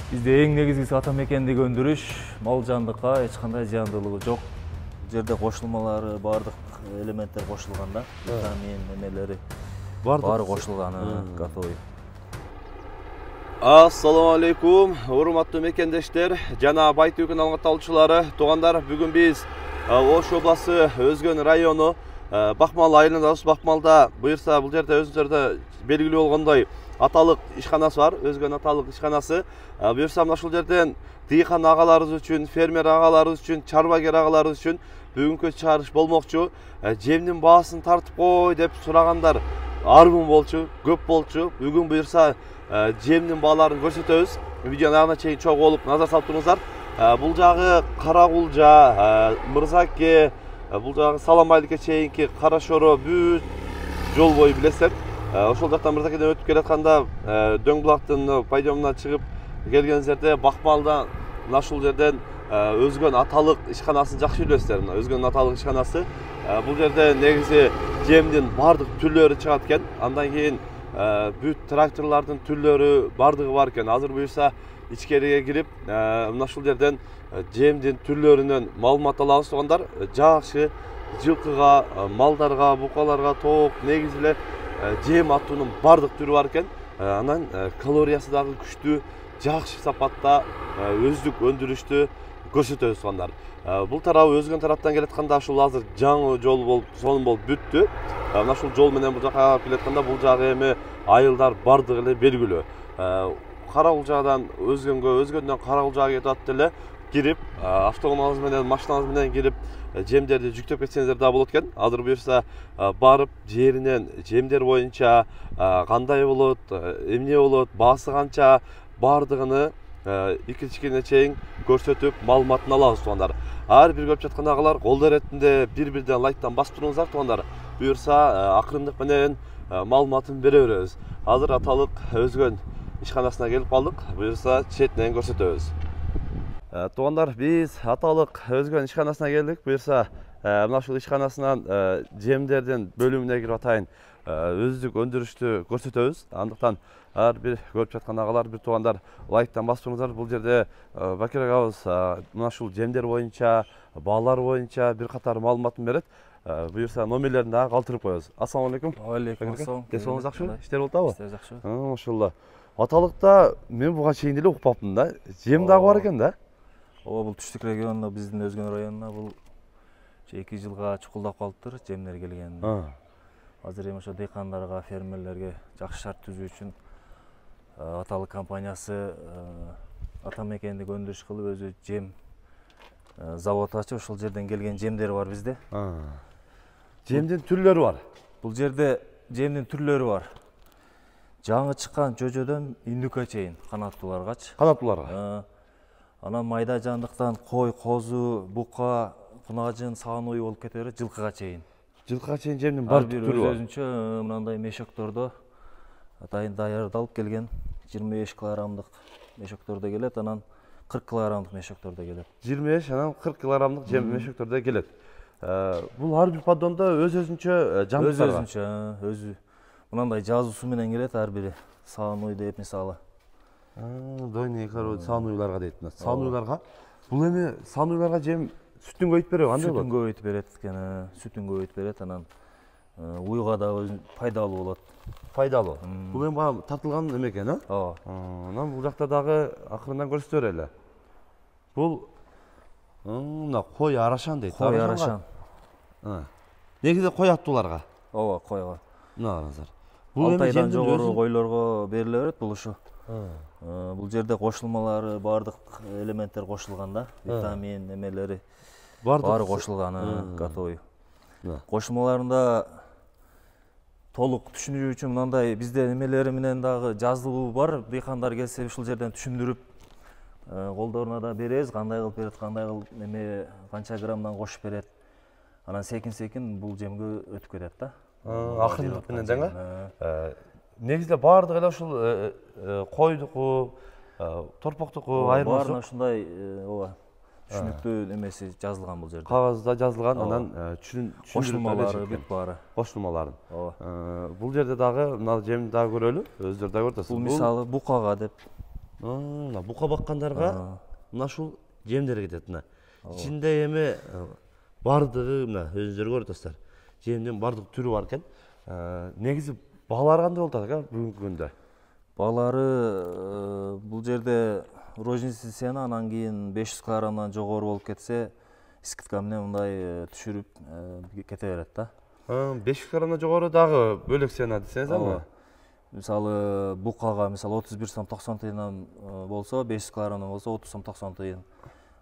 Бизде эң негизгиси ата мекендик өндүрүш, мал жандыкка эч кандай зыяндуулугу жок. Бул жерде кошулмалары, бардык элементтер кошулган да. Витамин, немелери баары кошулган, готовый. Assalamu alaikum, урматтуу мекендештер жана Байтөкүн алгатталуучулары, туугандар. Бүгүн биз Ош областы Өзгөн району Бакмал айылындабыз. Бакмалда буюрса бул жерде өзүңүздөрдө белгилүү болгондой аталык ишканасы бар. Өзгөн аталык ишканасы. Буюрса мына ушул жерден дыйкан агаларыбыз үчүн, фермер агаларыбыз үчүн, чарбагер агаларыбыз үчүн бүгүнкү чыгарыш болмокчу. Жемдин баасын тартып кой деп сурагандар армын болчу, көп болчу. Бүгүн буюрса жемдин бааларын көрсөтөбүз. Видеонун агына чейин чогуу болуп назар салып туруңуздар. Бул жагы Каракулжа, Мырзаке, бул жагы Саламбайлыкке чейинки Кара Шоро бүт жол бою билесиздер. Ошол жактан Мырзакеден өтүп келатканда Дөң булактын пайдомуна чыгып келгениңиздерде Бакмалда мына ушул жерден Өзгөн аталык ишканасын жакшы билесиздер. Өзгөн аталык ишканасы. Бул жерде негизи жемдин бардык түрлөрү чыгат экен. Андан кийин бүт тракторлордун түрлөрү бардыгы бар экен. Азыр буюрса ичкериге кирип, мына ушул жерден жемдин түрлөрүнөн маалымат алабыз туугандар. Жакшы жылкыга, малдарга, букаларга тоок негизи эле жем аттуунун бардык түрү бар экен. Анан калориясы дагы күчтүү, жакшы сапатта өздүк өндүрүштү көрсөтөбүз туугандар. Бул тарабы Өзгөн тараптан келатканда ушул азыр жаңы жол болуп, сонун болуп бүттү. Мына ушул жол менен бул жака келатканда бул жагы эми айылдар бардыгы эле белгилүү. Каракулжадан Өзгөнгө, Өзгөндөн Каракулжага кетип атты эле кирип, автоунааңыз менен, машинаңыз менен кирип жемдерди жүктөп кетсеңиздер да болот экен. Азыр буюрса барып жеринен жемдер боюнча кандай болот, эмне болот, баасы канча бардыгыны икичкине чейин көрсөтүп маалыматын алабыз туугандар. Ар бир көрүп жаткан агалар кол эретинде бир-бирден лайктан басып туруңуздар туугандар. Буюрса акырындык менен маалыматын бере беребиз. Азыр аталык Өзгөн ишканасына келип калдык. Буюрса четинен көрсөтөбүз. Туугандар, биз аталык Өзгөн ишканасына келдик. Буюрса мына ушул ишканасынан жемдердин бөлүмүнө кирип атайын өздүк өндүрүштү көрсөтөбүз. Андыктан ар бир көрүп жаткан агалар, бир туугандар лайктан басып туруңуздар. Бул жерде Бакир агабыз мына ушул жемдер боюнча, баалар боюнча бир катар маалыматын берет. Буюрса номерлерин дагы калтырып коебуз. Ассаламу алейкум. Алейкум ассалам. Десоңуз жакшыбы? Иштер болуп атабы? Иштер жакшы. Машалла. Аталыкта мен буга чейин деле укпаптым да. Жем дагы бар экен да. Ооба, бул түштүк регионунда, биздин Өзгөн районуна бул 2 жылга чукулдап калыптыр жемдер келген. Азыр эми ошо дыйкандарга, фермерлерге жакшы шарт түзүү үчүн аталык компаниясы ата мекендик өндүрүш кылып өзү жем завод ачып, ошол жерден келген жемдер бар бизде. Жемдин түрлөрү бар. Бул жерде жемдин түрлөрү бар. Жаңы чыккан жөжөдөн индүккө чейин, канаттууларгачы. Канаттууларга. Анан майда жандыктан кой, козу, бука, кунажын, саануй болуп кете берет, жылкыга чейин. Жылкыга чейин жемдин бар түрү бар. Өзүнчө мындай мешоктордо даярдалып келген 25 килограммдык мешоктордо келет, анан 40 килограммдык мешоктордо келет. 25, анан 40 килограммдык жем мешоктордо келет. Бул ар бир поддондо өзүнчө жамдыктар бар. Өзүнчө, өзү мындай жазуусу менен келет ар бири. Саануй деп мисалы. Дойный король саануйларга дейт. Саануйларга. Бул эми саануйларга жем сүтүн көбөйтүп береби, кандай болот? Сүтүн көбөйтүп берет экен, сүтүн көбөйтүп берет, анан уйга да пайдалуу болот. Пайдалуу. Бул эми бага тартылган эме экен, а? Ооба. Анан бул жакта дагы акырындан көрсөтө берели. Бул мына кой арашан дейт. Кой арашан. Негизи кой аттууларга. Ооба, койго. Мына караңыздар. Бул эми айдан жогору койлорго бериле берет бул ушу. Бул жерде кошулмалары, бардык элементтер кошулган да. Витамин, немелери баары кошулган, готовый. Кошулмаларында толук түшүндүрүү үчүн мындай бизде немелери менен дагы жазылуу бар. Дыйкандар келсе ушул жерден түшүндүрүп колдоруна да беребиз. Кандай кылып берет, кандай кылып неме канча граммдан кошуп берет. Анан секин-секин бул жемге өтүп кетет да. Акырындык менен жаңа. Негизде бардыгы эле ушул койдуку, торпоктуку айырмасы. Баарына ушундай ооба түшүнүктүү немеси жазылган бул жерде. Кагазда жазылган, анан кошулмалары бүт баары. Кошулмаларын. Ооба. Бул жерде дагы мына жемди дагы көрөлү. Өздөрү дагы көрүп атасыздар. Бул мисалы букага деп. Бука баккандарга мына ушул жемдер кетет. Мына ичинде эми бардыгы мына өзүңүздөр көрүп атасыздар. Жемдин бардык түрү бар экен. Негизи баалары кандай болуп атат экен бүгүнкү күндө? Баалары бул жерде розничный сена, анан кийин 500 килограммдан жогору болуп кетсе, скидка менен мындай түшүрүп кете берет да. 500 килограммдан жогору дагы бөлөк сена десеңиз аңбы? Мисалы букага мисалы 31 сом 90 тыйындан болсо, 500 килограммдан болсо 30 сом 90 тыйын.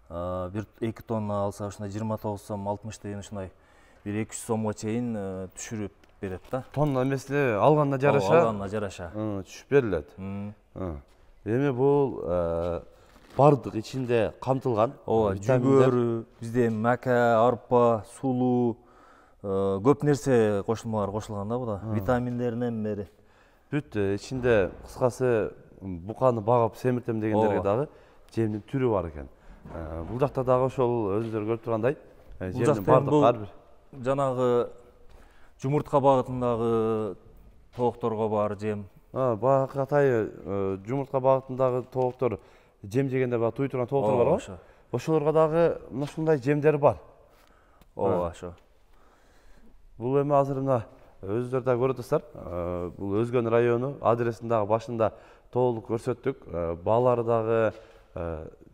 1-2 тонна алса ушундай 29 сом 60 тыйын ушундай бир 200 сомго чейин түшүрүп берет да. Тонна эмеси алганына жараша. Алганына жараша. Түшүп берилет. Эми бул бардык ичинде камтылган. Жүгөрү, бизде мака, арпа, сулуу, көп нерсе кошулмалар кошулган да буда. Витаминдеринен бери. Бүт ичинде кыскасы буканы багып семиртем дегендерге дагы жемдин түрү бар экен. Бул жакта дагы ошол өзүңүздөр көрүп тургандай жемдин бардык ар бир жанагы жумуртка багытындагы тоокторго бар жем. Баягы атайы жумуртка багытындагы тооктор жем жегенде баягы туй турган тооктор бар го. Ошолорго дагы мына ушундай жемдер бар. Ооба, ошо. Бул эми азыр мына өзүңүздөр да көрүп атасыздар. Бул Өзгөн району адресин дагы башында толук көрсөттүк. Баалары дагы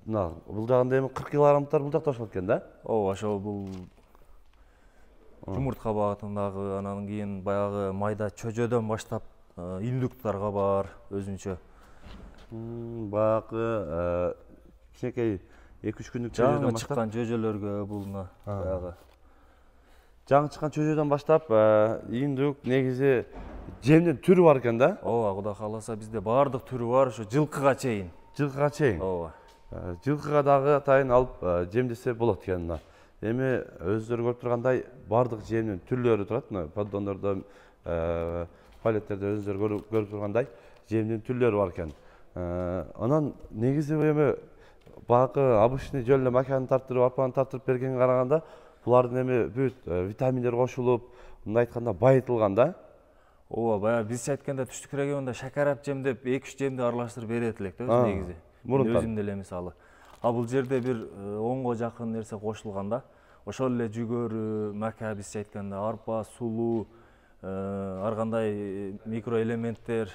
мына бул жагында эми 40 килограммдар бул жакта ошол экен да? Ооба, ошол бул жумуртка багытындагы, анан кийин баягы майда чөжөдөн баштап индуктарга бар өзүнчө. Баягы кичинекей 2-3 күндүк чөжөдөн баштап чыккан чөжөлөргө бул баягы жаңы чыккан чөжөдөн баштап индук негизи жемдин түрү бар экен да? Ооба, Кудай кааласа бизде бардык түрү бар, ошо жылкыга чейин. Жылкыга чейин? Ооба. Жылкыга дагы атайын алып жемдесе болот экен мына. Эми өзүңүздөр көрүп тургандай бардык жемдин түрлөрү турат. Мына поддондордо, палеттерде өзүңүздөр көрүп тургандай жемдин түрлөрү бар экен. Анан негизи эми баягы обычный жөн эле маканы тартырып, арпаны тартырып бергенге караганда булардын эми бүт витаминдер кошулуп, мындай айтканда байытылган да. Ооба, баягы бизче айтканда түштүк региондо шакарап жем деп 2-3 жемди аралаштырып берет элек да өзү негизи. Өзүм деле мисалы. Бул жерде бир 10го жакын нерсе кошулган да. Ошол эле жүгөрү, мака бизче айтканда, арпа, сулуу, ар кандай микроэлементтер,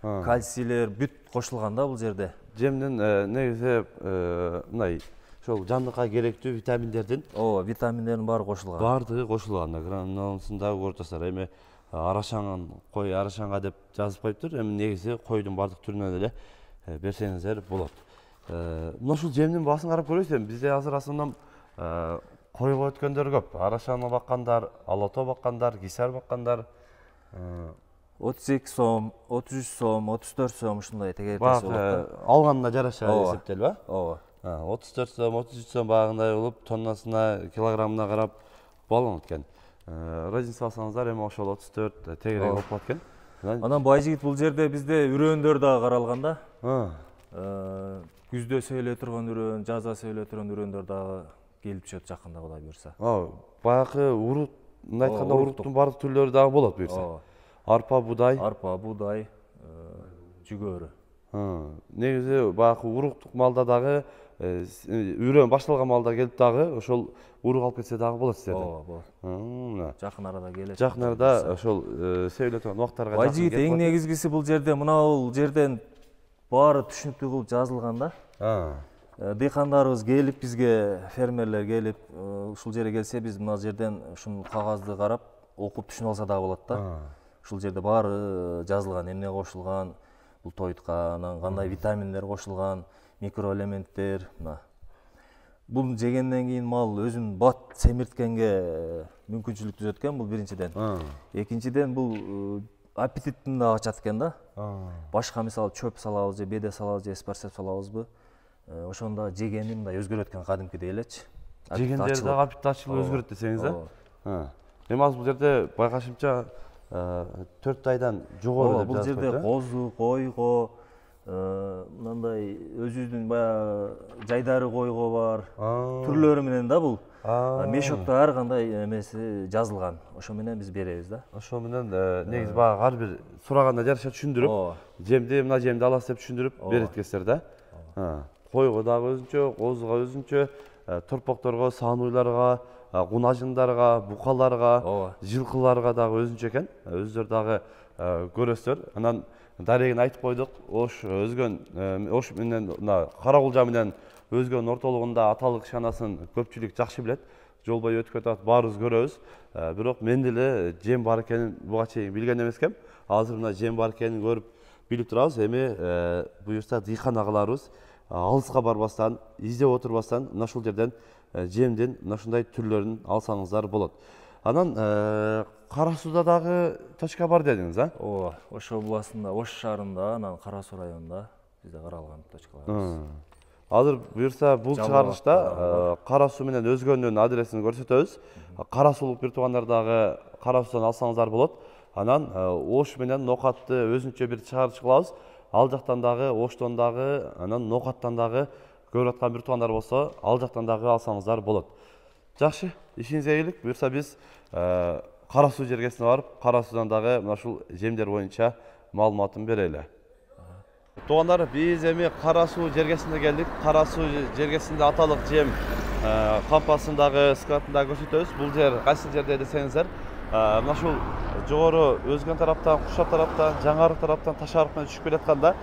кальцийлер бүт кошулган да бул жерде. Жемдин негизи мындай ошол жандыкка керектүү витаминдердин. Ооба, витаминдердин баары кошулган. Бардыгы кошулган. Грануласын дагы көрүп атасыздар. Эми арашан кой арашанга деп жазып коюптур. Эми негизи койдун бардык түрүнөн эле берсеңиздер болот. Мына ушул жемдин баасын карап көрөйсүз. Бизде азыр асылынан койго өткөндөр көп. Арашаны баккандар, алото баккандар, кисар баккандар 32 сом, 33 сом, 34 сом ушундай тегеректеси болот. Алганына жараша эсептелби? Ооба. 34 сом, 33 сом багындай болуп, тоннасына, килограммына карап бааланат экен. Разница алсаңыздар, эми ошол 34 тегерек болуп калат экен. Анан байжигит бул жерде бизде үрөндөр дагы каралган да. Күздө сөйлөй турган үрөн, жазда сөйлөй турган үрөндөр дагы келип түшөт жакында Кудай буйрса. Баягы урут, мындай айтканда уруттун бардык түрлөрү дагы болот буйрса. Арпа, будай, жүгөрү. Негизи баягы уруктук малда дагы үрөн башталган малда келип дагы ошол урук алып кетсе дагы болот сиздерде. Ооба, болот. Жакын арада келет. Жакын арада ошол сөйлөй турган убактарга жакын. Байжигит эң негизгиси бул жерде мынау жерден баары түшүнүктүү кылып жазылган да. Дыйкандарыбыз келип бизге, фермерлер келип, ушул жерге келсе биз мына жерден ушул кагазды карап, окуп түшүнүп алса дагы болот да. Ушул жерде баары жазылган, эмне кошулган, бул тойтка, анан кандай витаминдер кошулган, микроэлементтер, мына. Бул жегенден кийин мал өзүн бат семирткенге мүмкүнчүлүк түзөт экен, бул биринчиден. Экинчиден бул аппетитин да ачат экен да. Башка мисалы чөп салабыз же беде салабыз же эспарсеп салабызбы, ошондо жегени мындай өзгөрөт экен кадимкидей элечи. Жегендер дагы аппетит ачылып өзгөрөт десеңиз да. Эми азыр бул жерде байкашымча 4 айдан жогору деп жазып коюпту. Бул жерде козу, койго, мындай өзүбүздүн баягы жайдары койго бар түрлөрү менен да бул мешокто ар кандай эмеси жазылган. Ошо менен биз беребиз да. Ошо менен негизи баягы ар бир сураганда жараша түшүндүрүп, жемди мына жемди аласыз деп түшүндүрүп берет экенсиздер да. Койго дагы өзүнчө, козуга өзүнчө, торпокторго, саануйларга, кунажындарга, букаларга, жылкыларга дагы өзүнчө экен. Өздөрү дагы көрөсүздөр. Анан дарегин айтып койдук. Ош менен мына Каракулжа менен Өзгөн ортолугунда аталык ишканасын көпчүлүк жакшы билет. Жол бою өтүп кетип атат, баарыбыз көрөбүз. Бирок мен деле жем бар экенин буга чейин билген эмес экем. Азыр мына жем бар экенин көрүп билип турабыз. Эми буюрса дыйкан агаларыбыз алыска барбастан, издеп отурбастан мына ушул жерден жемдин мына ушундай түрлөрүн алсаңыздар болот. Анан Кара Сууда дагы точка бар дедиңиз, а? Ооба, Ош областында, Ош шаарында, анан Кара Суу районунда бизде каралган точкаларыбыз. Азыр буюрса бул чыгарылышта Кара Суу менен Өзгөндүн адресин көрсөтөбүз. Кара Суулук бир туугандар дагы Кара Суудан алсаңыздар болот. Анан Ош менен Нокатты өзүнчө бир чыгарылыш кылабыз. Ал жактан дагы, Оштон дагы, анан Нокаттан дагы көрүп аткан бир туугандар болсо, ал жактан дагы алсаңыздар болот. Жакшы, ишиңизге ийгилик. Буюрса биз Кара Суу жергесине барып, Кара Суудан дагы мына ушул жемдер боюнча маалыматын берели. Туугандар, биз эми Кара Суу жергесине келдик. Кара Суу жергесинде аталык жем кампасындагы складын дагы көрсөтөбүз. Бул жер кайсы жерде десеңиздер, мына ушул жогору Өзгөн тараптан, Кушап тараптан, Жаңарык тараптан Таш арык менен түшүп келатканда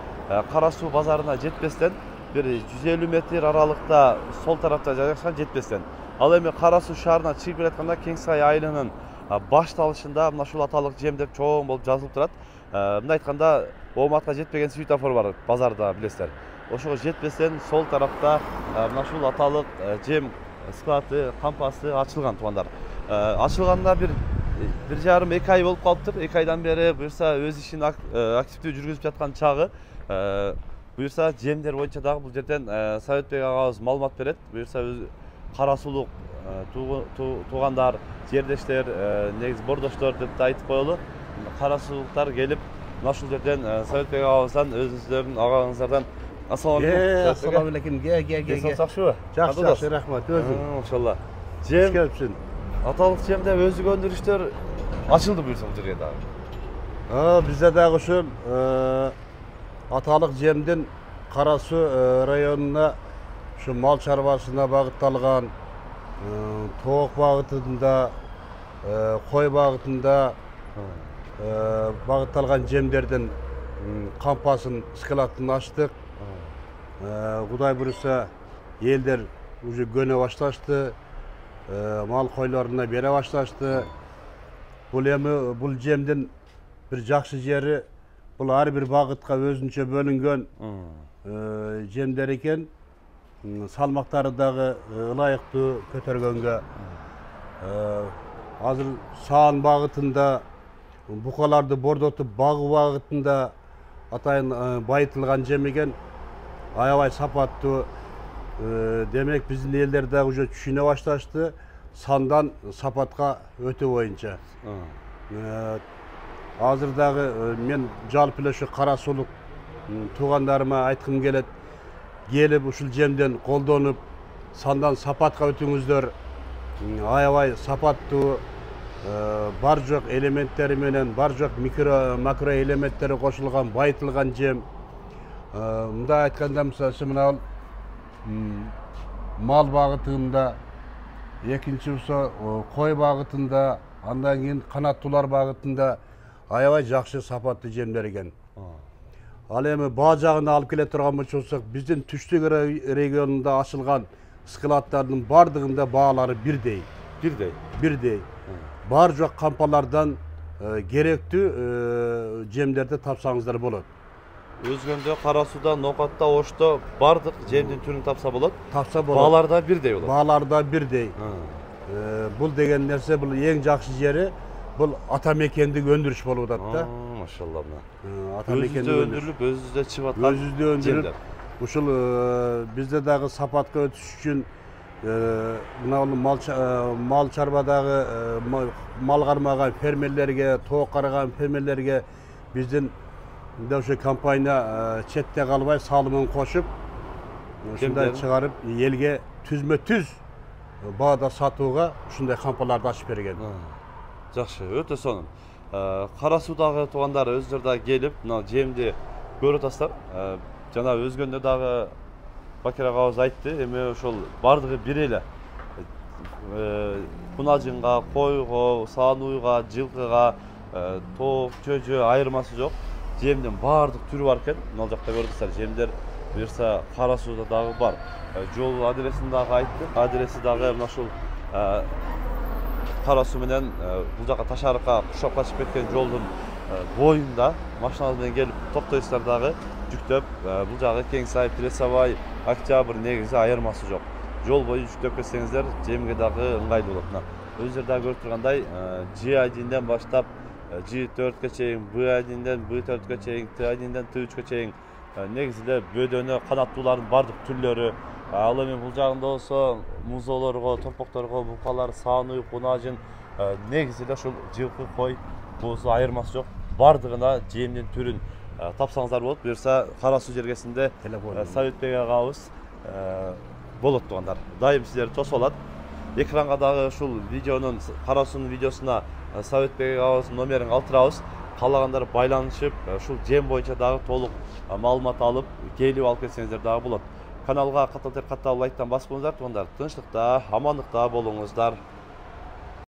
Кара Суу базарына жетпестен бир 150 метр аралыкта сол тарапта жайгашкан жетпестен. Ал эми Кара Суу шаарына чыгып келатканда Кеңсай айылынын башталышында мына ушул аталык жем деп чоң болуп жазылып турат. Мындай айтканда Ооматка жетпеген светофор бар базарда, билесиздер. Ошого жетпестен сол тарапта мына ушул аталык жем склады, кампасы ачылган туугандар. Ачылганына бир 1,5-2 ай болуп калыптыр. 2 айдан бери буюрса өз ишин активдүү жүргүзүп жаткан чагы. Буюрса жемдер боюнча дагы бул жерден Советбек агабыз маалымат берет. Буюрса Кара Суулук туугандар, жердештер, негизи бордоштор деп да айтып коелу. Кара Суулуктар келип мына ушул жерден Советбек агабыздан өзүңүздөрдүн агаңыздардан ассалам алейкум. Ассалам алейкум. Жакшыбы? Жакшы, рахмат. Өзүң. Машалла. Жем келипсиң. Аталык жемде өзү өндүрүштөр ачылды буюрса бул жерге дагы. Бизде дагы ушул аталык жемдин Кара Суу районуна ушу мал чарбасына багытталган, тоок багытында, кой багытында багытталган жемдердин кампасын, складын ачтык. Кудай буюрса элдер уже көнө башташты, мал койлоруна бере башташты. Бул жемдин бир жакшы жери бул ар бир багытка өзүнчө бөлүнгөн жемдер экен. Салмактары дагы ылайыктуу көтөргөнгө. Азыр Саан багытында, букаларды бордотуп багуу багытында атайын байытылган жем экен. Аябай сапаттуу. Демек биздин элдер дагы уже түшүнө башташты. Сандан сапатка өтүү боюнча. Азыр дагы мен жалпы эле ушу Кара Суулук туугандарыма айткым келет. Келип ушул жемден колдонуп, сандан сапатка өтүңүздөр. Аябай сапаттуу, бар жок элементтери менен, бар жок макро элементтери кошулган, байытылган жем. Мындай айтканда, мисалы мына мал багытында, экинчи кой багытында, андан кийин канаттуулар багытында аябай жакшы сапаттуу жемдер экен. Ал эми баа жагына алып келе турган болсок, биздин түштүк регионунда ачылган складдардын бардыгында баалары бирдей. Бирдей. Бар жок кампалардан керектүү жемдерди тапсаңыздар болот. Өзгөндө, Кара Сууда, Нокатта, Ошто бардык жемдин түрүн тапса болот. Тапса болот. Баалар да бирдей болот. Баалар да бирдей. Бул деген нерсе бул эң жакшы жери бул ата мекендик өндүрүш болуп атат да. Машалла мына. Ата мекендик өндүрүлүп, өзүздө чыгып аткан. Өзүздө өндүрүлүп, ушул бизде дагы сапатка өтүш үчүн мына мал чарбадагы мал кармаган фермерлерге, тоок караган фермерлерге биздин ошо компания четте калбай салымын кошуп ушундай чыгарып элге түзмө түз баада сатууга ушундай кампаларды ачып берген. Жакшы, өтө сонун. Кара Суудагы туугандар өздөрү да келип, мына жемди көрүп атасыздар. Жана өзгөндө дагы Бакир агабыз айтты, эми ошол бардыгы бир эле. Кунажынга, койго, саануйга, жылкыга, тоок, чөжө айырмасы жок. Жемдин бардык түрү бар экен. Мына жакта көрүп атасыздар, жемдер буюрса Кара Сууда дагы бар. Жол адресин дагы айтты. Адреси дагы мына ушул Кара Суу менен бул жака Ташарыкка куршап кеткен жолдун боюнда машиналар менен келип токтойсуздар дагы жүктөп. Бул жагы Кеңсай, Пресовай, Октябрь негизи айырмасы жок. Жол бою жүктөп кетсеңиздер, жемге дагы ыңгайлуу болот. Мына өздөрү дагы көрүп тургандай, G1ден баштап G4ке чейин, B1ден B4ке чейин, T1ден T3ке чейин негизи эле бөдөнө, канаттуулардын бардык түрлөрү. Ал эми бул жагында болсо музоолорго, топокторго, букалар, саануй, кунажын негизи эле ушул жылкы, кой, бузу айырмасы жок. Бардыгына жемдин түрүн тапсаңыздар болот. Буюрса Кара Суу жергесинде Советбек агабыз болот туугандар. Дайым сиздерди тосуп алат. Экранга дагы ушул видеонун, Кара Суунун видеосуна Советбек агабыздын номерин калтырабыз. Каалагандар байланышып, ушул жем боюнча дагы толук маалымат алып, келип алып кетсеңиздер дагы болот. Каналга каттап лайктан басып коюңуздар туугандар. Тынчтыкта, амандыкта болуңуздар.